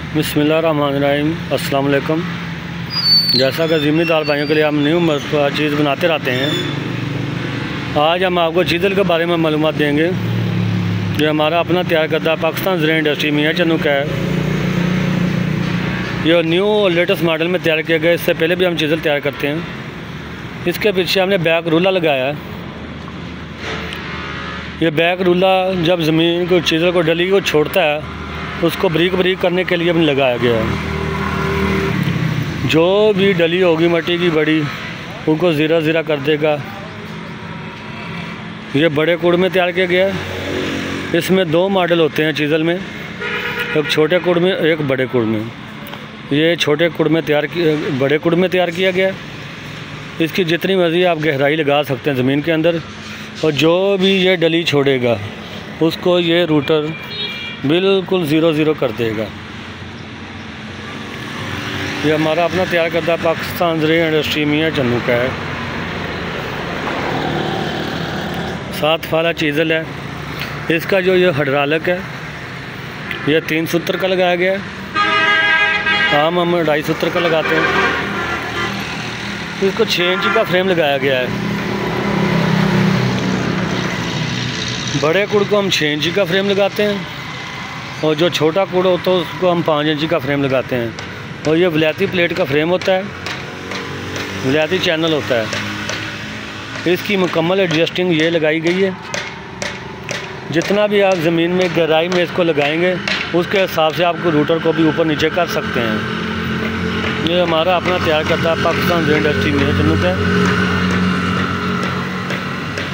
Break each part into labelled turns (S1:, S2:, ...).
S1: बिस्मिल्लाहिर्रहमानिर्रहीम। अस्सलाम वालेकुम। जैसा कि ज़िम्मेदार भाइयों के लिए हम न्यू चीज़ बनाते रहते हैं, आज हम आपको चीज़ल के बारे में मालूमात देंगे जो हमारा अपना तैयार करता है पाकिस्तान ज़राई इंडस्ट्री मियाँ चन्नू का है। ये न्यू और लेटेस्ट मॉडल में तैयार किया गया। इससे पहले भी हम चीज़ल तैयार करते हैं। इसके पीछे हमने बैक रूला लगाया है। ये बैक रूला जब ज़मीन को चीज़ल को डली को छोड़ता है, उसको बरीक बरीक करने के लिए भी लगाया गया है। जो भी डली होगी मट्टी की बड़ी, उनको ज़ीरा ज़ीरा कर देगा। ये बड़े कुड़ में तैयार किया गया है। इसमें 2 मॉडल होते हैं चीज़ल में, एक छोटे कुड़ में एक बड़े कुड़ में। ये छोटे कुड़ में बड़े कुड़ में तैयार किया गया है। इसकी जितनी मर्ज़ी आप गहराई लगा सकते हैं ज़मीन के अंदर, और जो भी ये डली छोड़ेगा उसको ये रूटर बिल्कुल ज़ीरो कर देगा। ये हमारा अपना तैयार करता है पाकिस्तान ज़राई इंडस्ट्री मियाँ चन्नू का है। 7 फाला चीज़ल है। इसका जो ये हाइड्रोलिक है, ये 3 सूत्र का लगाया गया है। आम हम 2.5 सूत्र का लगाते हैं। इसको 6 इंच का फ्रेम लगाया गया है। बड़े कुड़ को हम 6 इंच का फ्रेम लगाते हैं, और जो छोटा कुड़ होता है उसको हम 5 इंच का फ्रेम लगाते हैं। और ये विलायती प्लेट का फ्रेम होता है, विलायती चैनल होता है। इसकी मुकम्मल एडजस्टिंग ये लगाई गई है। जितना भी आप ज़मीन में गहराई में इसको लगाएंगे, उसके हिसाब से आपको रूटर को भी ऊपर नीचे कर सकते हैं। ये हमारा अपना तैयार करता है पाकिस्तान ज़राई इंडस्ट्री मियाँ चन्नू का।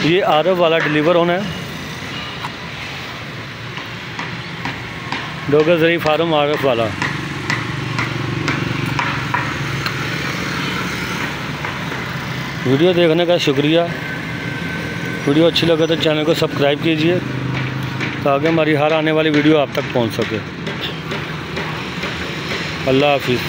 S1: ये RF वाला डिलीवर होना है। डोगर ज़राई फार्म RF वाला। वीडियो देखने का शुक्रिया। वीडियो अच्छी लगे तो चैनल को सब्सक्राइब कीजिए, ताकि हमारी हर आने वाली वीडियो आप तक पहुंच सके। अल्लाह हाफिज़।